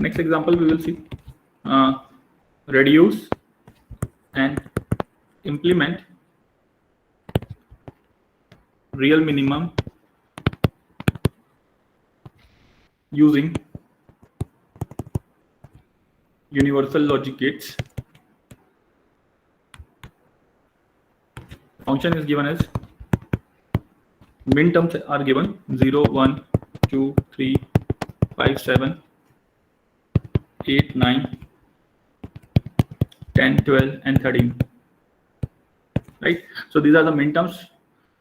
Next example we will see reduce and implement real minimum using universal logic gates. Function is given as min terms are given 0, 1, 2, 3, 5, 7, 8, 9, 10, 12, and 13. Right? So these are the min terms,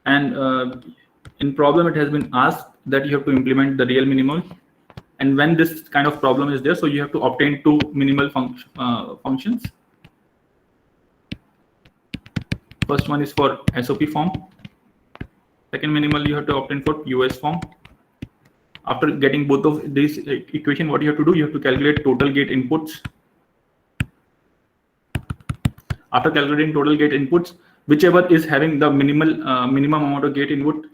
and in problem it has been asked that you have to implement the real minimum. And when this kind of problem is there, so you have to obtain two minimal functions. First one is for SOP form. Second minimal you have to obtain for POS form. After getting both of these equation, what you have to do, you have to calculate total gate inputs. After calculating total gate inputs, whichever is having the minimum amount of gate input,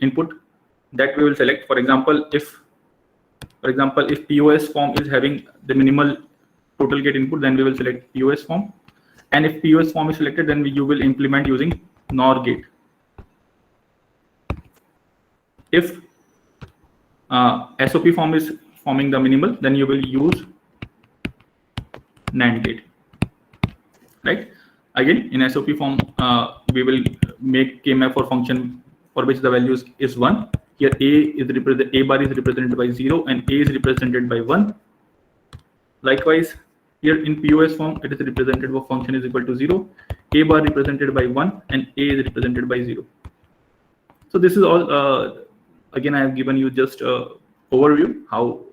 that we will select. For example, if POS form is having the minimal total gate input, then we will select POS form. And if POS form is selected, then you will implement using NOR gate. If SOP form is forming the minimal, then you will use NAND gate. Right? Again, in SOP form, we will make K-map for function for which the value is 1. Here A bar is represented by 0 and A is represented by 1. Likewise, here in POS form, it is represented by function is equal to 0, A bar represented by 1, and A is represented by 0. So this is all. Again, I have given you just an overview how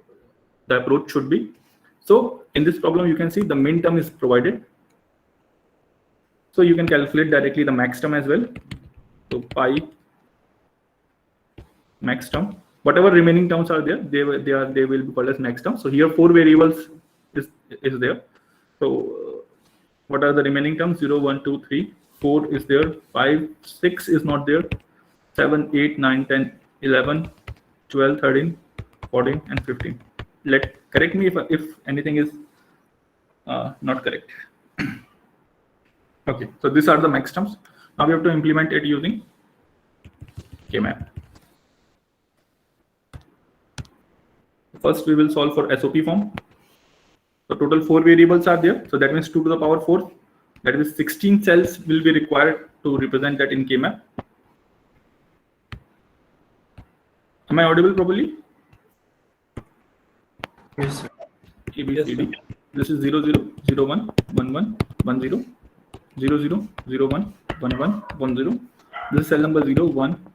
the approach should be. So in this problem, you can see the min term is provided. So you can calculate directly the max term as well. So pi max term. Whatever remaining terms are there, they will be called as max term. So here 4 variables is there. So what are the remaining terms? 0, 1, 2, 3, 4 is there. 5, 6 is not there. 7, 8, 9, 10, 11, 12, 13, 14, and 15. Correct me if anything is not correct. Okay, so these are the max terms. Now we have to implement it using K-map. First, we will solve for SOP form. So total 4 variables are there. So that means 2 to the power 4. That is 16 cells will be required to represent that in K-map. Am I audible properly? Yes, sir. ABCD. This is 0, 0, 0, 1, 1, 1, 1, 0, 0, 0, 0, 1, 1, 1, 1, 0. This is cell number 0, 1,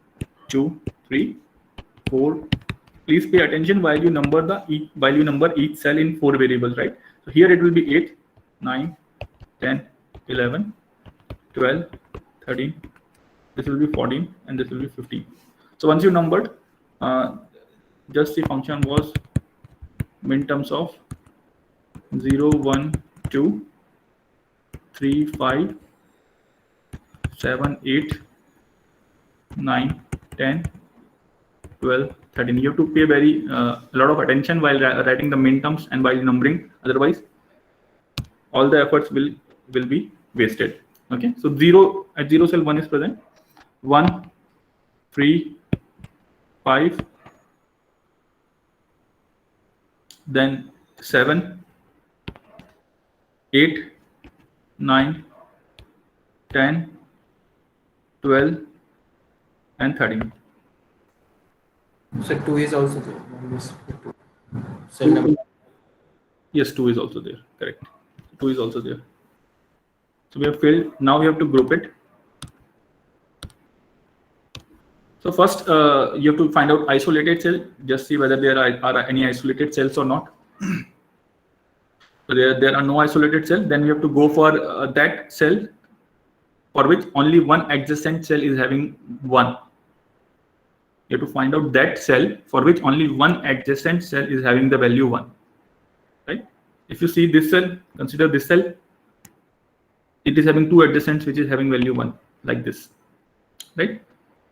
2, 3, 4. Please pay attention while you number each cell in 4 variables, right? So here it will be 8, 9, 10, 11, 12, 13. This will be 14, and this will be 15. So once you numbered, just the function was min terms of 0, 1, 2, 3, 5, 7, 8, 9, 10, 12, 13. You have to pay a lot of attention while writing the min terms and while numbering. Otherwise, all the efforts will be wasted. Okay. So at 0 cell 1 is present. 1, 3, 5, then 7, 8, 9, 10, 12, and 13. So 2 is also there. Cell number. Yes, 2 is also there. Correct. 2 is also there. So we have filled. Now we have to group it. So first, you have to find out isolated cell. Just see whether there are any isolated cells or not. So there are no isolated cells. Then we have to go for that cell for which only one adjacent cell is having 1. You have to find out that cell for which only one adjacent cell is having the value 1. Right? If you see this cell, consider this cell. It is having 2 adjacents which is having value 1, like this. Right?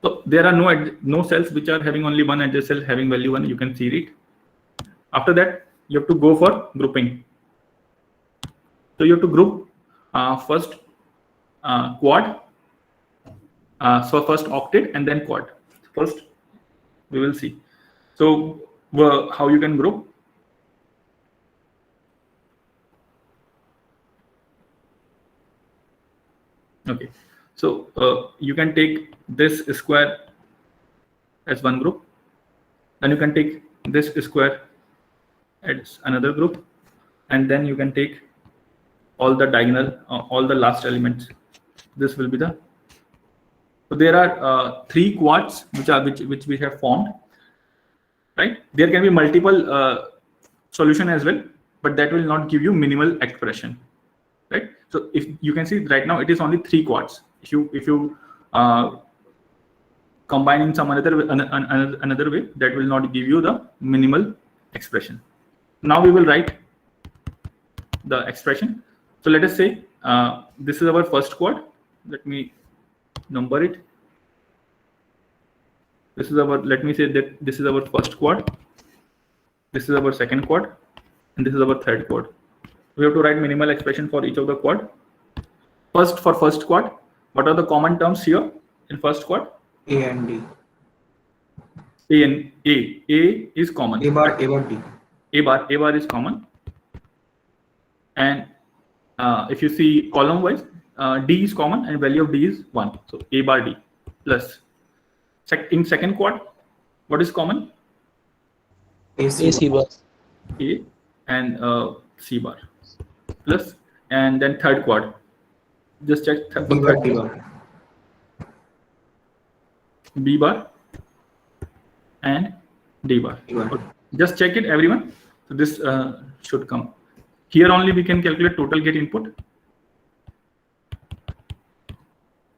So there are no cells which are having only one adjacent cell having value 1. You can see it. After that, you have to go for grouping. So you have to group first quad, so first octet and then quad. First, we will see. So how you can group. Okay, so you can take this square as one group, then you can take this square as another group, and then you can take all the diagonal, all the last elements. This will be the. So there are 3 quads which we have formed. Right? There can be multiple solution as well, but that will not give you minimal expression. Right? So if you can see right now, it is only 3 quads. If you combine in some another way, that will not give you the minimal expression. Now we will write the expression. So let us say this is our first quad. Let me number it. This is our. Let me say that this is our first quad. This is our second quad, and this is our third quad. We have to write minimal expression for each of the quad. First, for first quad, what are the common terms here in first quad? A and D. A and A. A is common. A bar D. A bar is common. And if you see column wise, D is common and value of D is 1. So A bar D plus. In second quad, what is common? AC bar. A and C bar plus, and then third quad. Just check B bar D bar. B bar and D bar. D bar. Okay. Just check it, everyone. So this should come. Here only we can calculate total gate input.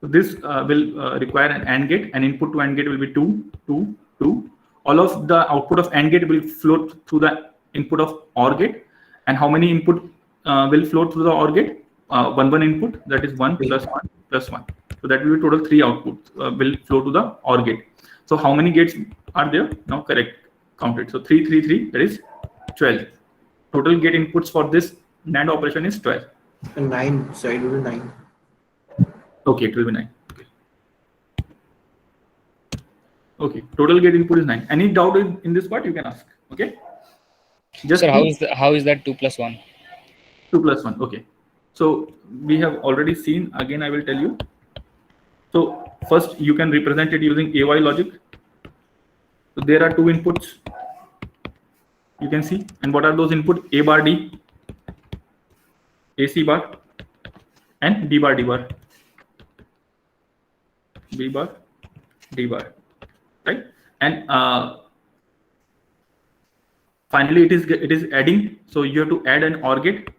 So this will require an AND gate. An input to AND gate will be 2, 2, 2. All of the output of AND gate will flow through the input of OR gate. And how many input will flow through the OR gate? 1 input, that is 1 plus 1 plus 1. So that will be total 3 outputs will flow to the OR gate. So how many gates are there? Now correct, count it. So 3, 3, 3, that is 12. Total gate inputs for this NAND operation is 12. And 9, so it will be 9. Okay, it will be 9. Okay, total gate input is 9. Any doubt in this part, you can ask. Okay. Just Sir, how is that 2 plus 1? 2 plus 1. Okay. So we have already seen. Again, I will tell you. So first, you can represent it using AY logic. So there are 2 inputs. You can see. And what are those inputs? A bar D, AC bar, and B bar D bar. B bar, D bar, right? And finally, it is adding. So you have to add an OR gate,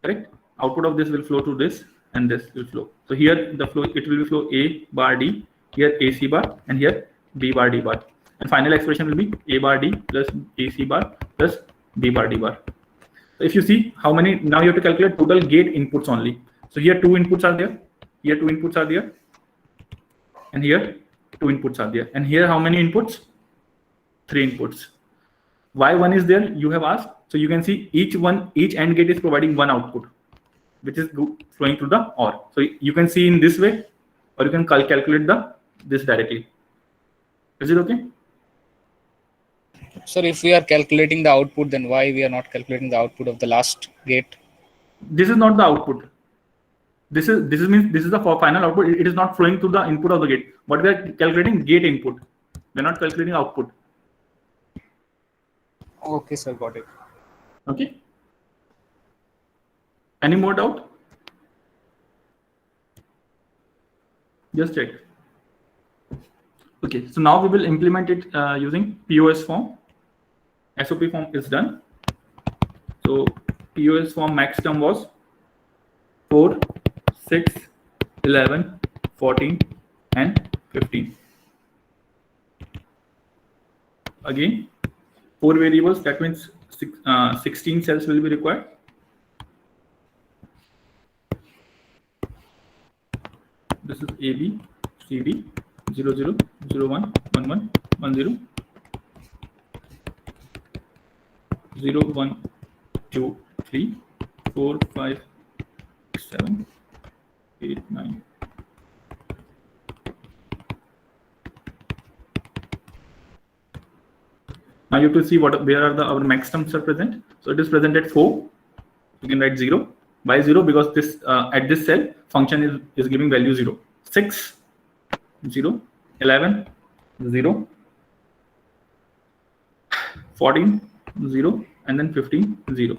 correct? Output of this will flow to this, and this will flow. So here the flow, it will flow A bar D, here AC bar, and here B bar D bar. And final expression will be A bar D plus AC bar plus B bar D bar. So if you see how many, now you have to calculate total gate inputs only. So here 2 inputs are there. Here 2 inputs are there, and here 2 inputs are there. And here how many inputs? 3 inputs. Why 1 is there? You have asked. So you can see each AND gate is providing 1 output, which is flowing through the OR. So you can see in this way, or you can calculate this directly. Is it okay? Sir, if we are calculating the output, then why we are not calculating the output of the last gate? This is not the output. This means this is the final output. It is not flowing through the input of the gate. But we are calculating gate input. We are not calculating output. Okay, sir, got it. Okay. Any more doubt? Just check. Okay. So now we will implement it using POS form. SOP form is done. So POS form max term was 4, 6, 11, 14, and 15. Again, 4 variables, that means 16 cells will be required. This is AB, CD, 0, 0, 0, 1, 1, 1, 1, 0, 0, 1, 2, 3, 4, 5, 7, 8, 9. Now you have to see where are our max terms are present. So it is present at 4. You can write 0. Why 0? Because this at this cell function is giving value 0. 6, 0, 11, 0, 14, 0, and then 15, 0.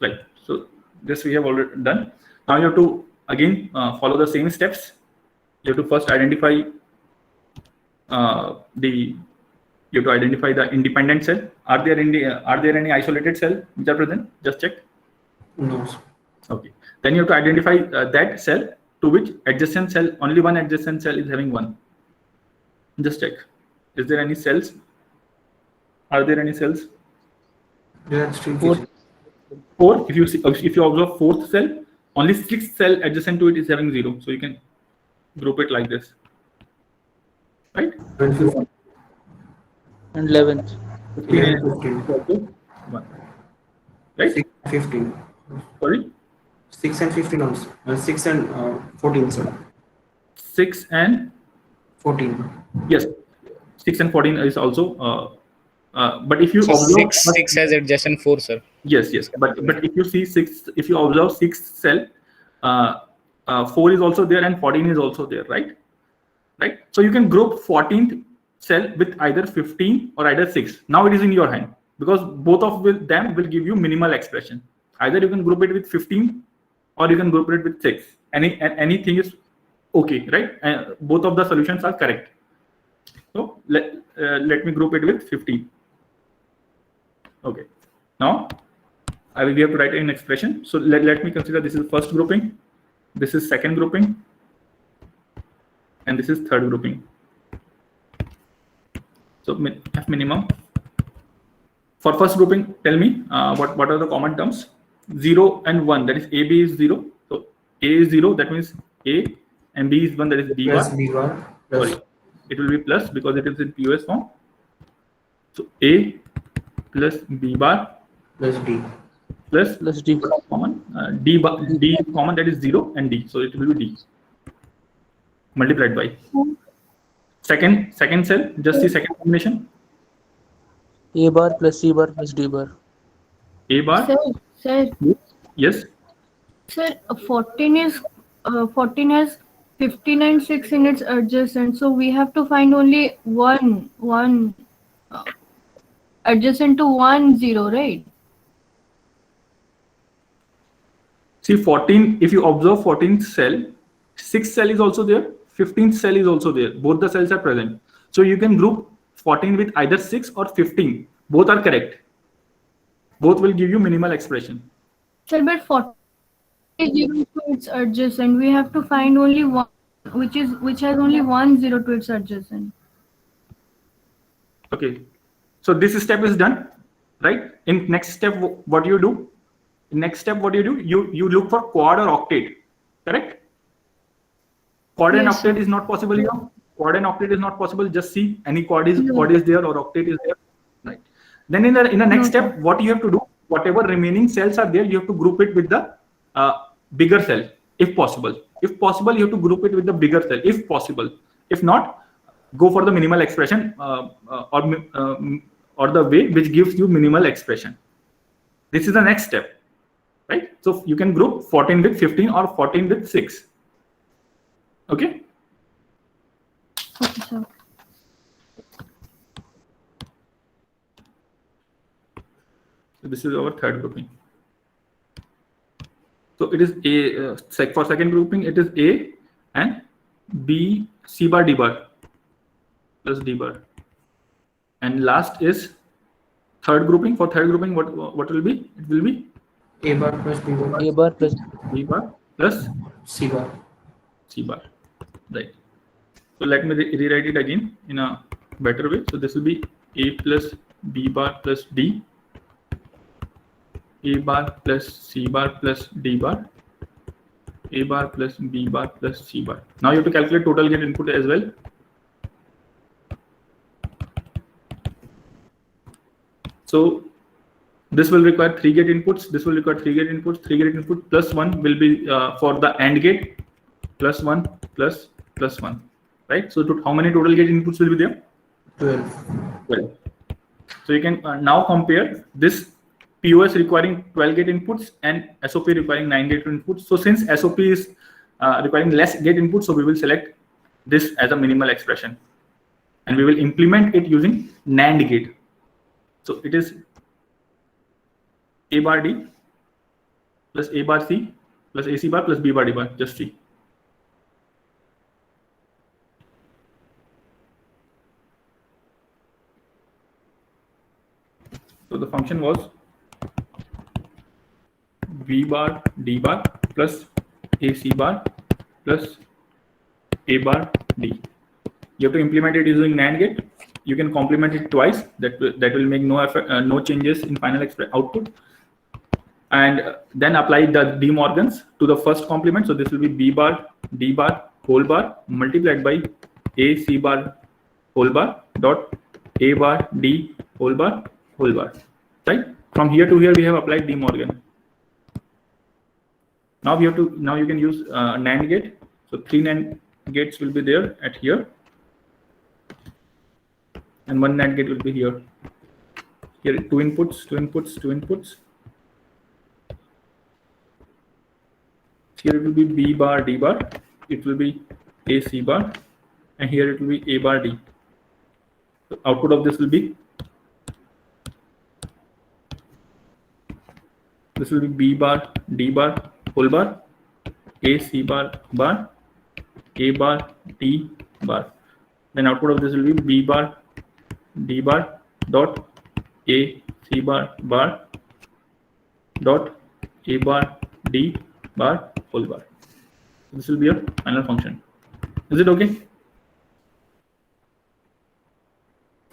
Right. So this we have already done. Now you have to again follow the same steps. You have to first identify you have to identify the independent cell. Are there any isolated cell which are present? Just check. No. Okay. Then you have to identify that cell to which adjacent cell, only one adjacent cell is having 1. Just check. Is there any cells? Are there any cells? There are 3 Four. cases. 4. If you observe 4th cell, only 6th cell adjacent to it is having 0. So you can group it like this. Right? 15. And 11th. 15. 1. Right? 6 and 15. Sorry? 6 and 15 also. 6 and 14, sorry. 6 and 14. yes, 6 and 14 is also. But if you So observe 6 has adjacent 4, sir. yes, but if you see 6, if you observe 6th cell, 4 is also there and 14 is also there, right? Right. So you can group 14th cell with either 15 or either 6. Now it is in your hand because both of them will give you minimal expression. Either you can group it with 15 or you can group it with 6. Anything is okay, right? Both of the solutions are correct. So let me group it with 15. Okay. Now we have to write an expression. So let me consider this is first grouping, this is second grouping, and this is third grouping. So F minimum. For first grouping, tell me what are the common terms? 0 and 1, that is AB is 0. So A is 0, that means A, and B is 1, that is B bar. Plus B bar. Plus Sorry, it will be plus because it is in POS form. So A plus B bar plus D. plus D. common D common, that is 0 and D. So it will be D multiplied by second cell. Just the second combination. A bar plus C bar plus D bar. A bar. Sir, Yes. sir, 14 has 15 and 6 in its adjacent, so we have to find only one adjacent to 1 0, right? See 14. If you observe 14th cell, 6th cell is also there. 15th cell is also there. Both the cells are present. So you can group 14 with either 6 or 15. Both are correct. Both will give you minimal expression. Sir, but 14 is given to its adjacent. We have to find only one, which has only 1 0 to its adjacent. Okay. So this step is done, right? In next step, what do you do? In next step, what do? You look for quad or octet, correct? Quad and Yes, octet sir. is not possible here. Quad and octet is not possible. Just see any quad is there or octet is there, right? Then in the next step, what you have to do? Whatever remaining cells are there, you have to group it with the bigger cell, if possible. If possible, you have to group it with the bigger cell, if possible. If not, go for the minimal expression or the way which gives you minimal expression. This is the next step, right? So you can group 14 with 15 or 14 with 6. Okay. Okay, sir. So this is our third grouping. So it is A for second grouping. It is A and B, C bar, D bar plus D bar, and last is third grouping. For third grouping, what will be? It will be A bar plus B bar. A bar plus B bar plus C bar. C bar, right? So let me rewrite it again in a better way. So this will be A plus B bar plus D, A bar plus C bar plus D bar, A bar plus B bar plus C bar. Now you have to calculate total gate input as well. So this will require 3 gate inputs. This will require 3 gate inputs. 3 gate input plus 1 will be for the AND gate, plus 1 plus 1, right? So how many total gate inputs will be there? 12. 12. So you can now compare this POS requiring 12 gate inputs and SOP requiring 9 gate inputs. So since SOP is requiring less gate inputs, so we will select this as a minimal expression, and we will implement it using NAND gate. So it is A bar D plus A bar C plus AC bar plus B bar D bar, just C. So the function was B bar D bar plus AC bar plus A bar D. You have to implement it using NAND gate. You can complement it twice. That will make no effect, no changes in final output. And then apply the De Morgans to the first complement. So this will be B bar D bar whole bar multiplied by A C bar whole bar dot A bar D whole bar, right? From here to here we have applied De Morgan. Now you can use NAND gate. So 3 NAND gates will be there at here, and 1 NAND gate will be here. Here 2 inputs. Here it will be B bar D bar. It will be A C bar, and here it will be A bar D. The output of this will be B bar D bar whole bar, A C bar bar, A bar D bar. Then output of this will be B bar D bar dot A C bar dot A bar D bar whole bar. This will be a final function. Is it okay?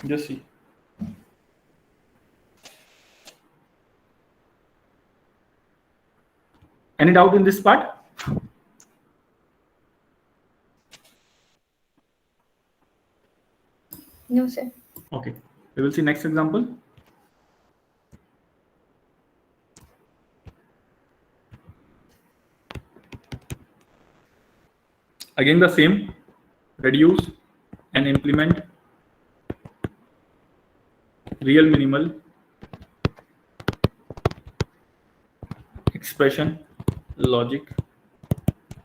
Just see. Any doubt in this part? No, sir. Okay. We will see next example. Again the same, reduce and implement real minimal expression logic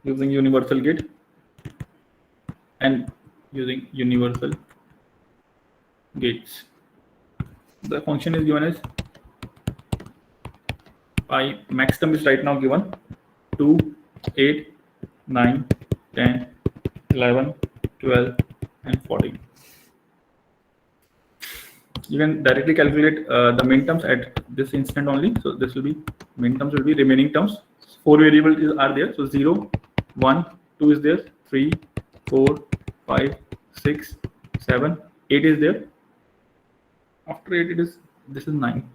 using universal gate and using universal gates. The function is given as pi. Max term is right now given 2, 8, 9, 10, 11, 12, and 14. You can directly calculate the min terms at this instant only. So this will be min terms will be remaining terms. 4 variables are there. So 0, 1, 2 is there. 3, 4, 5, 6, 7, 8 is there. After 8 this is 9.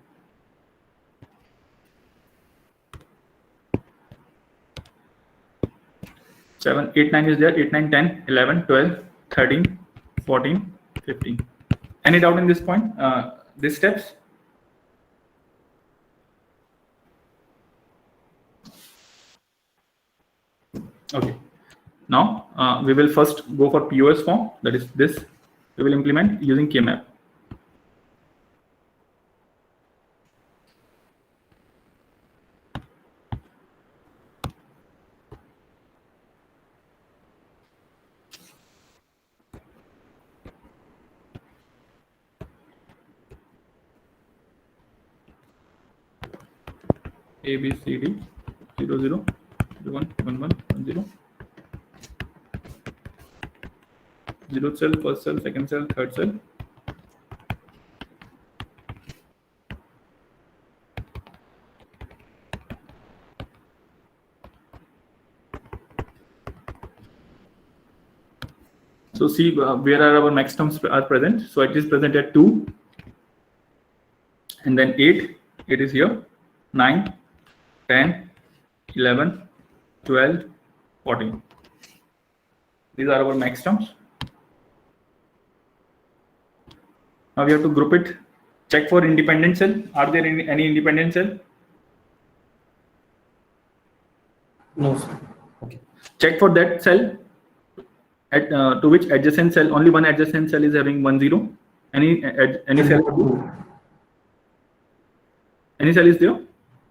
Seven, 8, 9 is there. 8, 9, 10, 11, 12, 13, 14, 15. Any doubt in this point? These steps? Okay. Now we will first go for POS form. That is this. We will implement using KMap. A B C D 0 0 1 1 1 1 0. 0th cell, first cell, second cell, third cell. So see where are our max terms are present. So it is present at 2, and then 8. It is here. 9, 10, 11, 12, 14. These are our max terms. Now we have to group it. Check for independent cell. Are there any independent cell? No, sir. Okay. Check for that cell at to which adjacent cell only one adjacent cell is having 1 0. Any cell? Any cell is there?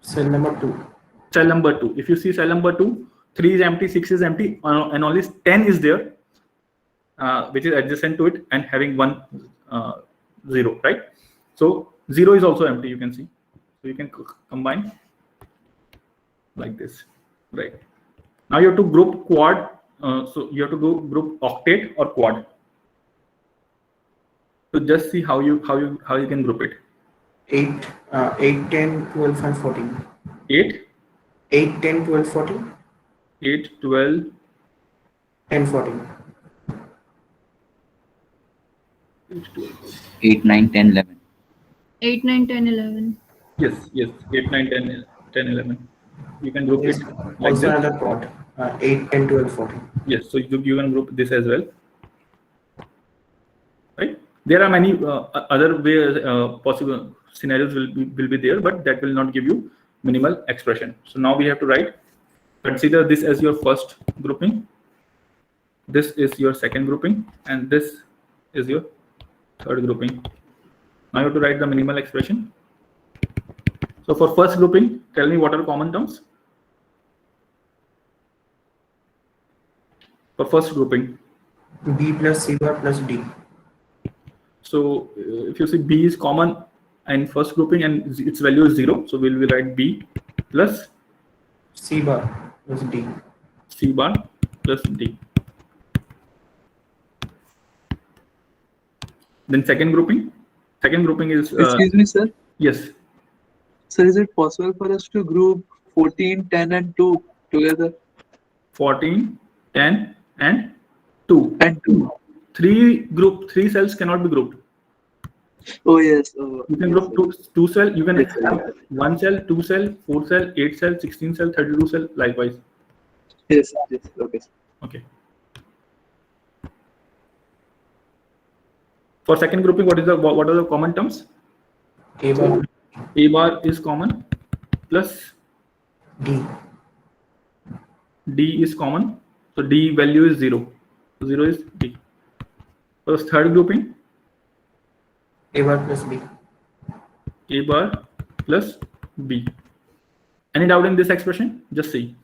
Cell number 2. Cell number 2. If you see cell number 2, 3 is empty, 6 is empty, and only 10 is there, which is adjacent to it and having 1 0, right? So 0 is also empty. You can see. So you can combine like this, right? Now you have to group quad. So you have to go group octet or quad. So just see how you can group it. 8, 10, 12, and 14. 8, 8, 10, 12, 14, 8, 12, 10, 14. 8, 9, 10, 11. 8, 9, 10, 11. yes, 8, 9, 10, 10, 11. You can group Yes. it like Also this. another quad. 8, 10, 12, 14. Yes, so you can group this as well, right? There are many other ways, possible scenarios will be there, but that will not give you minimal expression. So now we have to write. Consider this as your first grouping. This is your second grouping, and this is your third grouping. Now you have to write the minimal expression. So for first grouping, tell me what are common terms. For first grouping, B plus C bar plus D. so if you see B is common in first grouping and its value is 0, so we'll write B plus C bar plus D. C bar plus D. Then second grouping is Excuse me, sir. yes, Sir, is it possible for us to group 14, 10, and 2 together? 14, 10, and 2. And 2. Three cells cannot be grouped. Oh, yes. Oh, You can yes, group two cell. You can Yes, have 1 cell, 2 cell, 4 cell, 8 cell, 16 cell, 32 cell, likewise. yes, yes. Okay. Okay. For second grouping, what are the common terms? A bar A bar is common plus D. D is common. So D value is 0. So 0 is D. For the third grouping, A bar plus B. A bar plus B. Any doubt in this expression? Just see.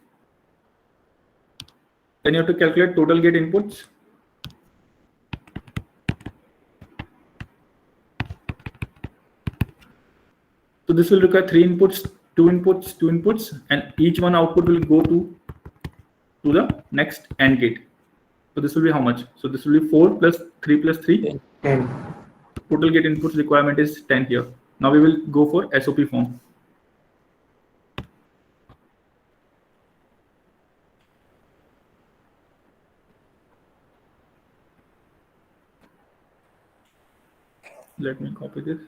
Then you have to calculate total gate inputs. So this will require 3 inputs, 2 inputs, 2 inputs, and each one output will go to the next AND gate. So this will be how much? So this will be 4 plus 3 plus 3. 10. Total gate inputs requirement is 10 here. Now we will go for SOP form. Let me copy this.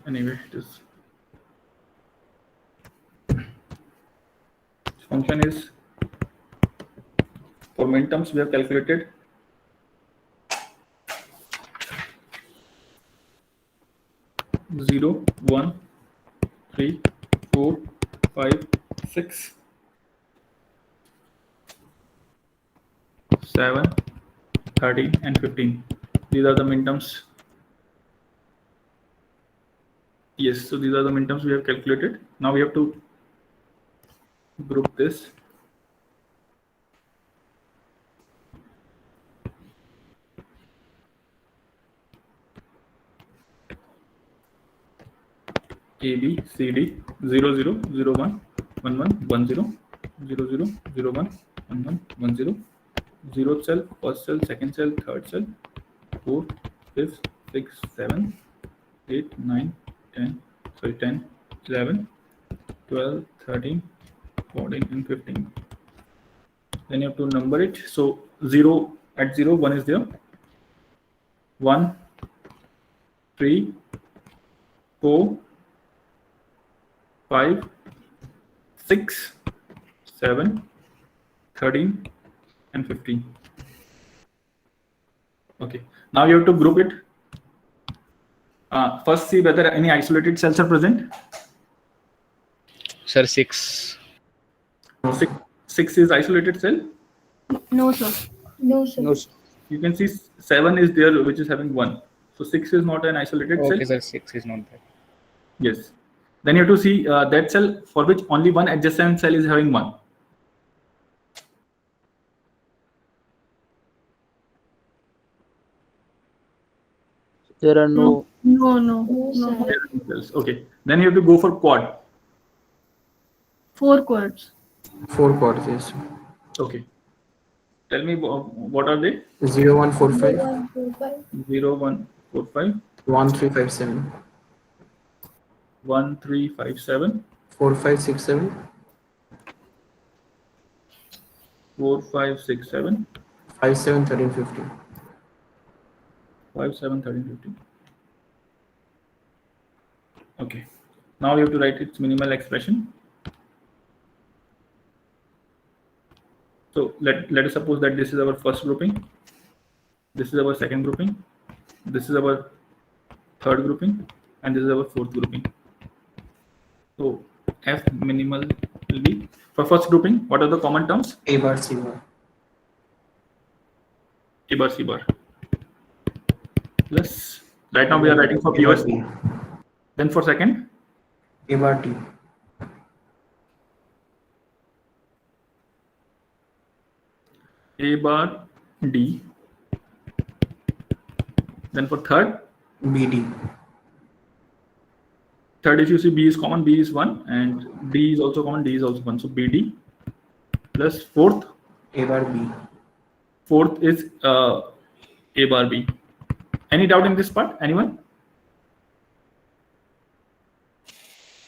Anyway, this function is for min terms we have calculated 0, 1, 3, 4, 5, 6, 7, 13, and 15. These are the min terms. Yes, so these are the min terms we have calculated. Now we have to group this. A, B, C, D, 0, 0, 0, 1, 1, 1, 1, 0, 0, 0, 0, 1, 1 1 1 0, 0th cell, first cell, second cell, third cell, 4, 5, 6, 7, 8, 9, 10, 10, 11, 12, 13, 14, and 15. Then you have to number it. So 0 at 0, 1 is there. 1, 3, 4, 5, 6, 7, 13, and 15. Okay. Now you have to group it. First, see whether any isolated cells are present. Sir, 6. 6 is isolated cell. No, sir. No, sir. No, sir. You can see 7 is there, which is having 1. So 6 is not an isolated Okay, cell. sir, 6 is not there. Yes. Then you have to see that cell for which only one adjacent cell is having 1. There are no. No, No, sir. Cells. Okay. Then you have to go for quad. 4 quads. 4 quads, yes. Okay. Tell me what are they? 0 1 4 5 1, 2, 5. 0 1 4 5 1 3 5 7 1 3 5 7 4 5 6 7 4 5 6 7 5 7 13 15. 5 7 13 15. Okay. Now you have to write its minimal expression. So let us suppose that this is our first grouping, this is our second grouping, this is our third grouping, and this is our fourth grouping. So F minimal will be for first grouping. What are the common terms? A bar C bar. A bar C bar. Plus right now we are writing for A bar POS. B. Then for second, A bar T. A bar D. Then for third, BD. third if you see B is common, B is 1, and D is also common, D is also 1. So BD plus fourth A bar B. Fourth is A bar B. Any doubt in this part? Anyone?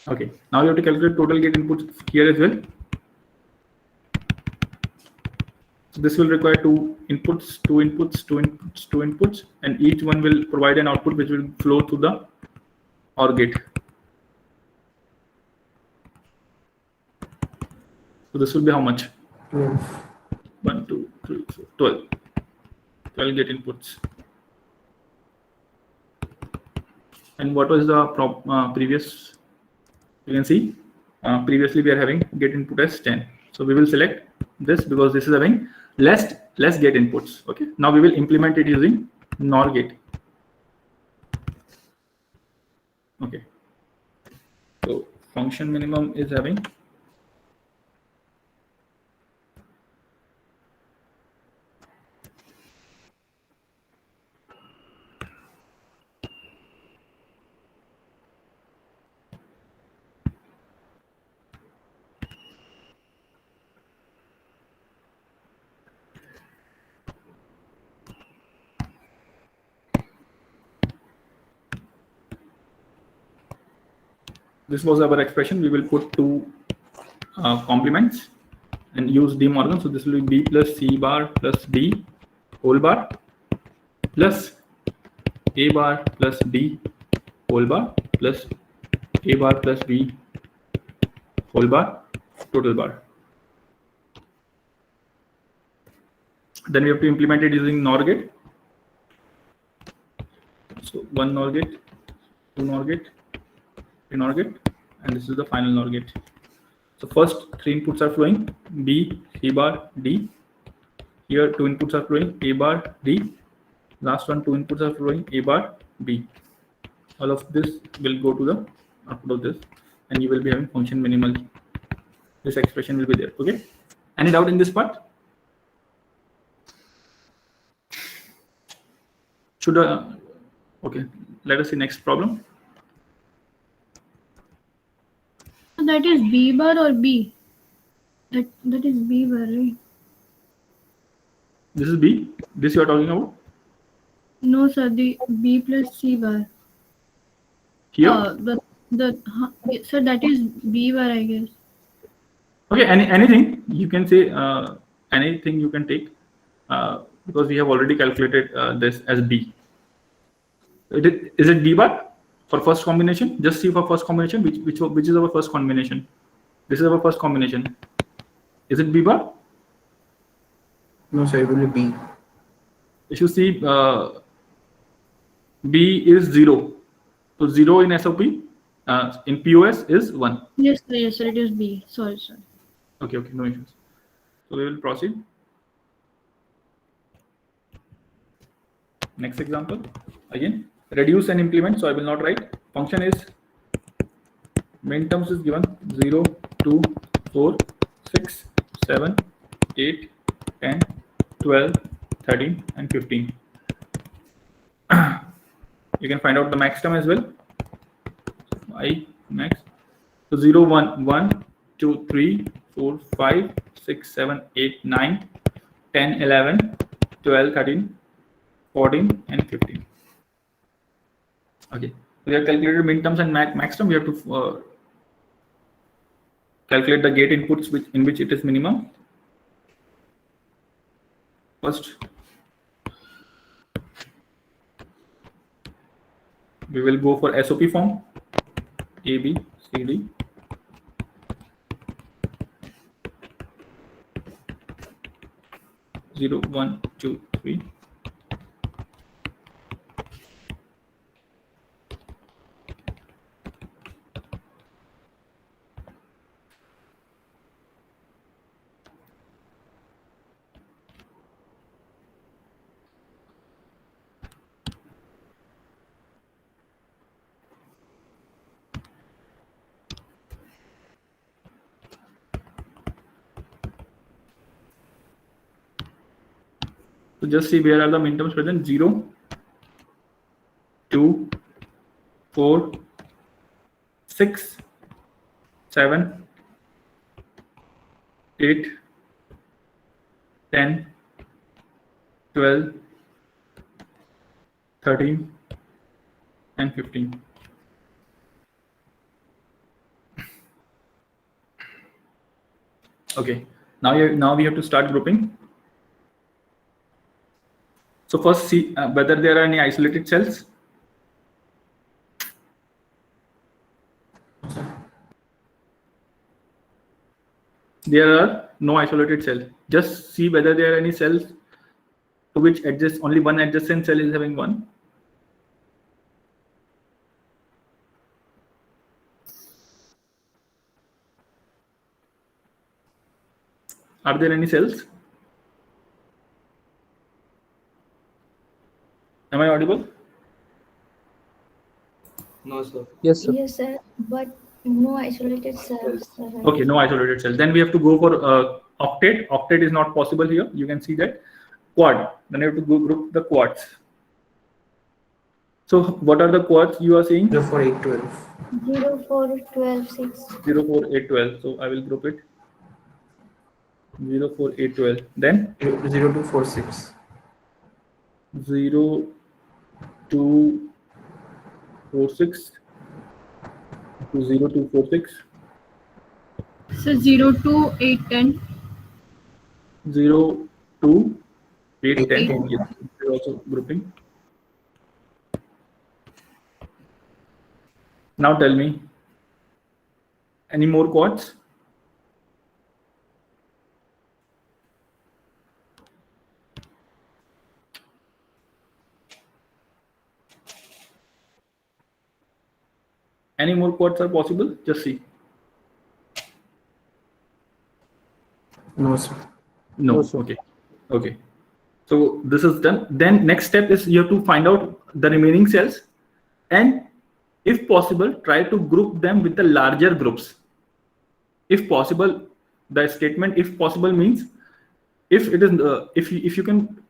Okay. Now you have to calculate total gate inputs here as well. So this will require two inputs, and each one will provide an output which will flow to the OR gate. So this will be how much? 12. 1, 2, 3, 4, 12. 12 gate inputs. And what was the previous? You can see previously we are having gate input as 10. So we will select this because this is having less gate inputs. Okay. Now we will implement it using NOR gate. Okay. So function minimum is having this was our expression. We will put two complements and use De Morgan. So this will be B plus C bar plus D whole bar plus A bar plus D whole bar plus A bar plus B whole bar total bar. Then we have to implement it using NOR gate. So one NOR gate, two NOR gate, NOR gate, and this is the final NOR gate. So first three inputs are flowing B, C bar, D. Here two inputs are flowing A bar, D. Last one, two inputs are flowing A bar, B. All of this will go to the output of this, and you will be having function minimal. This expression will be there. Okay. Any doubt in this part? Should okay. Let us see next problem. So that is B bar or B? That is B bar, right? This is B. This you are talking about No, sir. The B plus C bar. here. Sir, that is B bar, I guess. Okay, anything you can say, anything you can take, because we have already calculated this as B. Is it B bar for first combination? Just see for first combination, which is our first combination. This is our first combination. Is it B bar? No, sir, it will be B. If you see, B is 0. So 0 in SOP, in POS is 1. Yes, sir. It is B. Sorry, sir. Okay, no issues. So we will proceed. Next example, again, reduce and implement. So I will not write. Function is main terms is given 0, 2, 4, 6, 7, 8, 10, 12, 13, and 15. You can find out the max term as well. I max. So 0, 1, 1, 2, 3, 4, 5, 6, 7, 8, 9, 10, 11, 12, 13, 14, and 15. Okay. We have calculated min terms and max term. We have to calculate the gate inputs in which it is minimum. First, we will go for SOP form. A, B, C, D. Zero, 1, 2, 3. So just see where are the minterms present. 0, 2, 4, 6, 7, 8, 10, 12, 13, and 15. Okay, now we have to start grouping. So first see whether there are any isolated cells. There are no isolated cells. Just see whether there are any cells to which only one adjacent cell is having 1. Are there any cells? Am I audible? No, sir. Yes, sir. Yes, sir, but no isolated cells. Okay, no isolated cells. Then we have to go for octet. Octet is not possible here. You can see that. Quad. Then you have to group the quads. So what are the quads you are seeing? 0, 4, 8, 12. 0, 4, 12, 6. 0, 4, 8, 12. So I will group it. 0, 4, 8, 12. Then 0, 2, 4, 6. 0, 2, 4, 6. 0, 2, 4, 6. So 0, 2, 8, 10. 0, 2, 8, 10. Eight. Yes, we're also grouping. Now tell me, any more quads? Any more quads are possible? Just see. No, sir. No. No, sir. Okay. So this is done. Then next step is you have to find out the remaining cells, and if possible, try to group them with the larger groups. If possible, the statement "if possible" means if it is if you can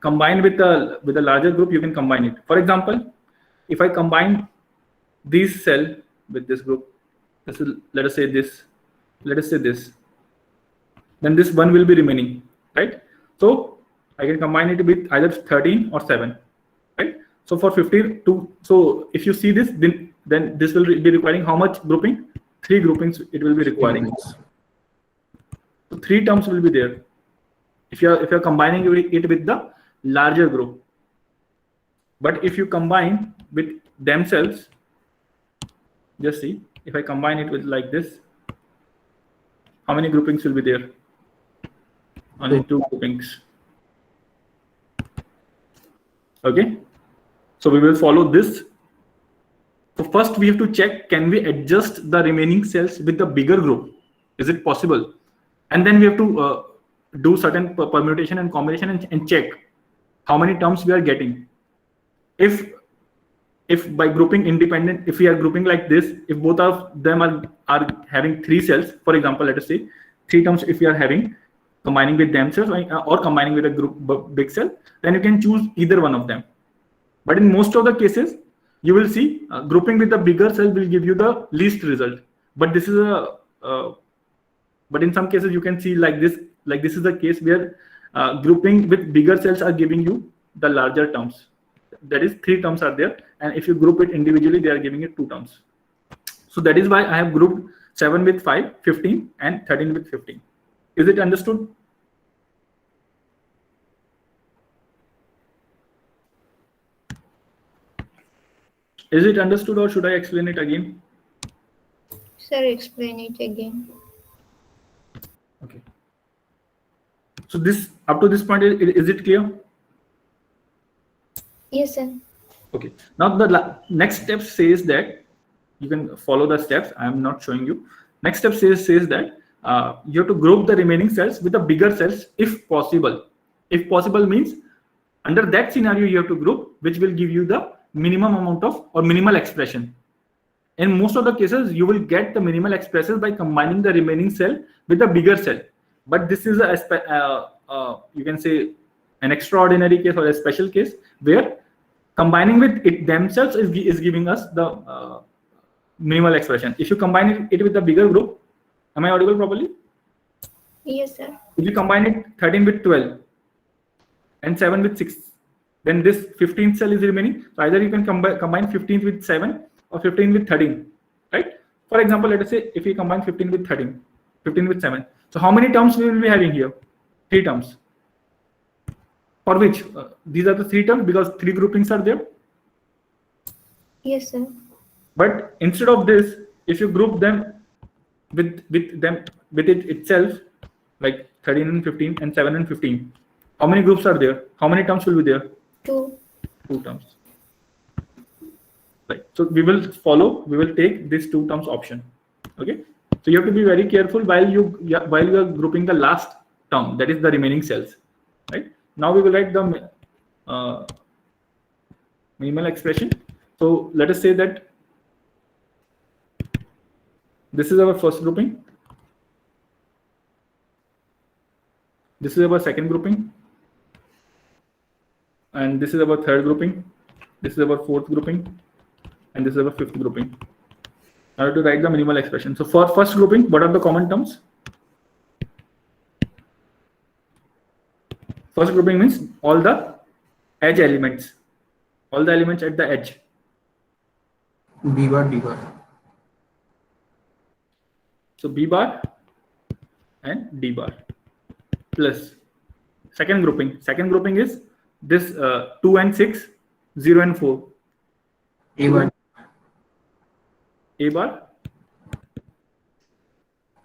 combine with the larger group, you can combine it. For example, if I combine this cell with this group, this is, let us say this, then this one will be remaining, right? So I can combine it with either 13 or 7, right? So for 52, so if you see this, then this will be requiring how much grouping? 3 groupings it will be requiring. So 3 terms will be there. If you're combining it with the larger group. But if you combine with themselves, just see, if I combine it with like this, how many groupings will be there? Only 2 groupings. Okay, so we will follow this. So first we have to check, can we adjust the remaining cells with the bigger group? Is it possible? And then we have to do certain permutation and combination and check how many terms we are getting. If by grouping independent, if we are grouping like this, if both of them are having 3 cells, for example, let us say 3 terms if we are having, combining with themselves or combining with a group big cell, then you can choose either one of them. But in most of the cases, you will see grouping with the bigger cell will give you the least result. But this is but in some cases you can see like this is the case where grouping with bigger cells are giving you the larger terms. That is 3 terms are there, and if you group it individually, they are giving it 2 terms. So that is why I have grouped 7 with 5, 15, and 13 with 15. Is it understood? Is it understood, or should I explain it again? Sir, explain it again. Okay. So this, up to this point, is it clear? Yes, sir. Okay. Now the next step says that you can follow the steps. I am not showing you. Next step says that you have to group the remaining cells with the bigger cells if possible. If possible means under that scenario you have to group, which will give you the minimum amount of or minimal expression. In most of the cases, you will get the minimal expressions by combining the remaining cell with the bigger cell. But this is you can say an extraordinary case or a special case where combining with it themselves is giving us the minimal expression. If you combine it with the bigger group, am I audible properly? Yes, sir. If you combine it 13 with 12 and 7 with 6, then this 15th cell is remaining. So either you can combine 15 with 7 or 15 with 13, right? For example, let us say if we combine 15 with 13, 15 with 7. So how many terms we will be having here? 3 terms. For which these are the 3 terms because 3 groupings are there. Yes, sir. But instead of this, if you group them with it itself, like 13 and 15 and 7 and 15, how many groups are there? How many terms will be there? 2. 2 terms. Right. So we will take this 2 terms option. Okay. So you have to be very careful while you are grouping the last term, that is the remaining cells. Right. Now we will write the minimal expression. So let us say that this is our first grouping. This is our second grouping. And this is our third grouping. This is our fourth grouping. And this is our fifth grouping. I have to write the minimal expression. So for first grouping, what are the common terms? First grouping means all the edge elements. All the elements at the edge. B bar, D bar. So B bar and D bar plus second grouping. Second grouping is this 2 and 6, 0 and 4. A bar, A bar,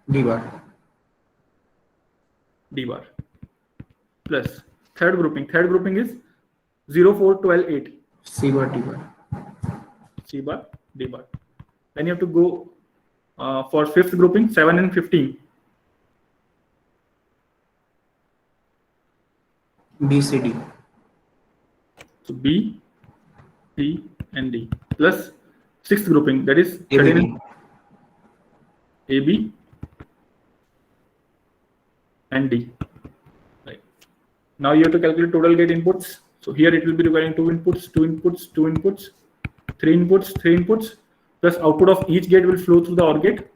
D bar. D bar plus third grouping. Third grouping is 0, 4, 12, 8. C bar, D bar. C bar, D bar. Then you have to go for fifth grouping, 7 and 15. B, C, D. So B, C, and D plus sixth grouping, that is A, 13 B. and AB and D. Right. Now you have to calculate total gate inputs. So here it will be requiring 2 inputs, 2 inputs, 2 inputs, 3 inputs, 3 inputs, plus output of each gate will flow through the OR gate,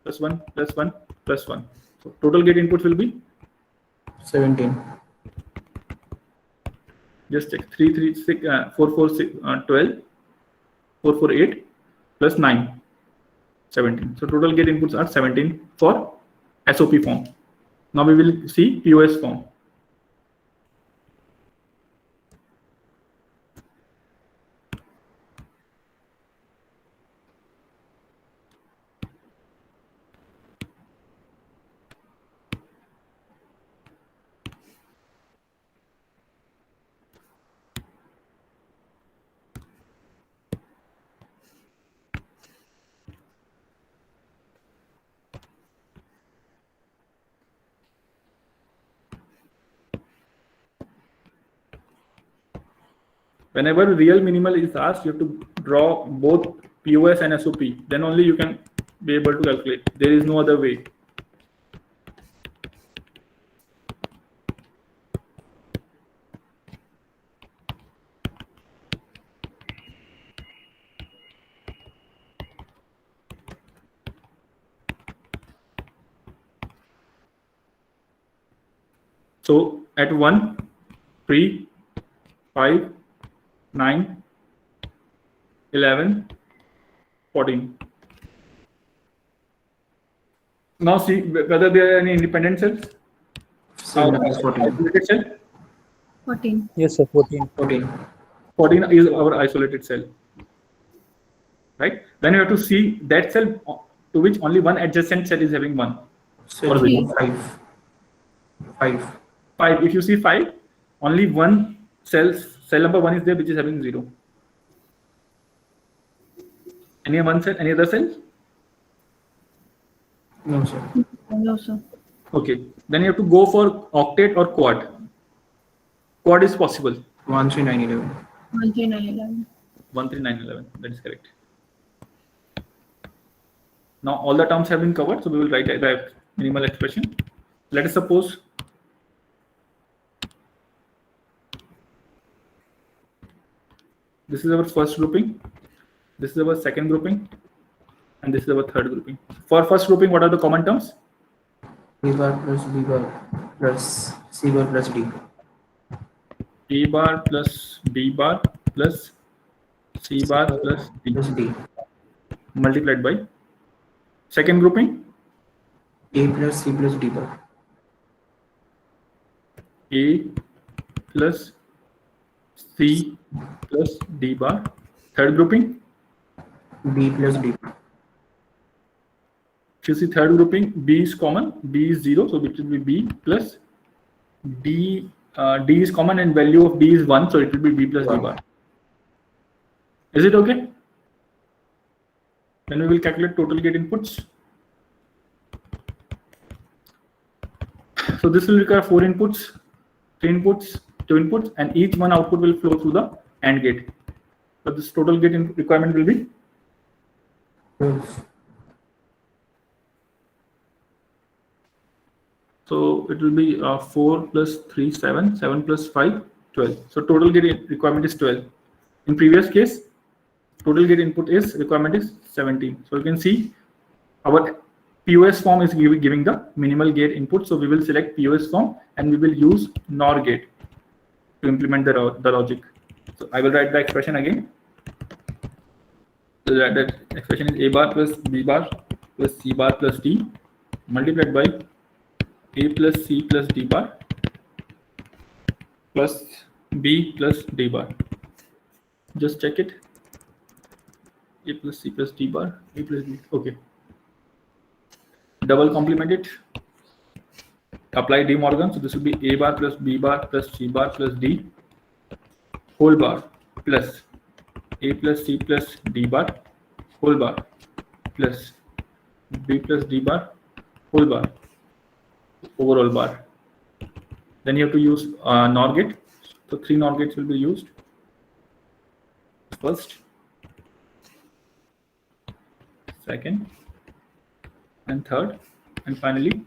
plus 1, plus 1, plus 1. So total gate inputs will be 17. Just check. 3, 3, 6, 4, 4, 6, 12, 4, 4, 8, plus 9, 17. So total gate inputs are 17 for SOP form. Now we will see POS form. Whenever real minimal is asked, you have to draw both POS and SOP. Then only you can be able to calculate. There is no other way. So at 1, 3, 5, 9, 11, 14. Now see whether there are any independent cells. 7 plus 14. Isolated cell. 14. Yes, sir. 14. 14. 14 is our isolated cell. Right? Then you have to see that cell to which only one adjacent cell is having 1. So Or three. 5. 5. 5. If you see 5, only one cell number 1 is there which is having 0. Any one cell? Any other cell? No, sir. No, sir. Okay. Then you have to go for octet or quad. Quad is possible. 1, 3, 9, 11. 1, 3, 9, 11. 1, 3, 9, 11. That is correct. Now all the terms have been covered, so we will write the minimal expression. Let us suppose this is our first grouping, this is our second grouping, and this is our third grouping. For first grouping, what are the common terms? A bar plus B bar plus C bar plus D. A bar plus B bar plus C bar plus D Plus D. multiplied by second grouping, A plus C plus D bar. A plus C plus D bar. Third grouping, B plus D bar. if you see third grouping, B is common, B is 0, so it will be B plus D. D is common and value of D is 1, so it will be B plus D bar. Is it okay? Then we will calculate total gate inputs. So this will require 4 inputs, 3 inputs, 2 inputs, and each one output will flow through the AND gate. So this total gate requirement will be 12. so it will be 4 plus 3, 7, 7 plus 5, 12. So total gate requirement is 12. In previous case, total gate input is requirement is 17. So you can see our POS form is giving the minimal gate input. So we will select POS form and we will use NOR gate to implement the logic. So I will write the expression again. So that expression is A bar plus B bar plus C bar plus D multiplied by A plus C plus D bar plus B plus D bar. Just check it. A plus C plus D bar, A plus B. Okay. Double complement it. Apply De Morgan. So this will be A bar plus B bar plus C bar plus D whole bar plus A plus C plus D bar whole bar plus B plus D bar whole bar overall bar. Then you have to use NOR gate. So 3 NOR gates will be used. First, second, and third, and finally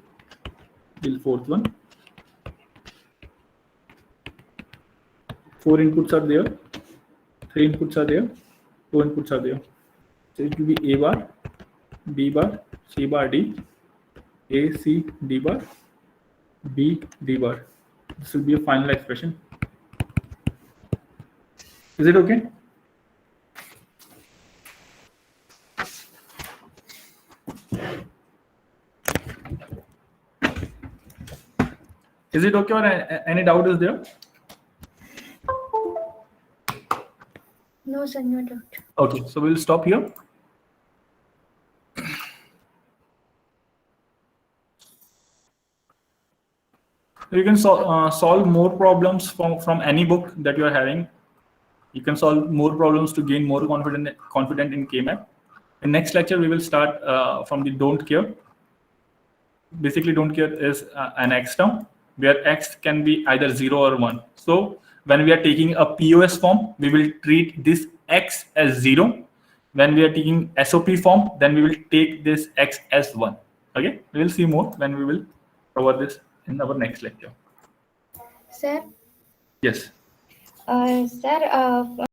till fourth one. 4 inputs are there, 3 inputs are there, 2 inputs are there. So it will be A bar, B bar, C bar, D, A, C, D bar, B, D bar. This will be a final expression. Is it okay? Is it okay, or any doubt is there? No, sir, no doubt. Okay, so we'll stop here. You can solve more problems from any book that you are having. You can solve more problems to gain more confident in KMAP. In next lecture, we will start from the don't care. Basically, don't care is an X term where X can be either 0 or 1. So when we are taking a POS form, we will treat this X as 0. When we are taking SOP form, then we will take this X as 1. Okay, we will see more when we will cover this in our next lecture. Sir, Yes. sir,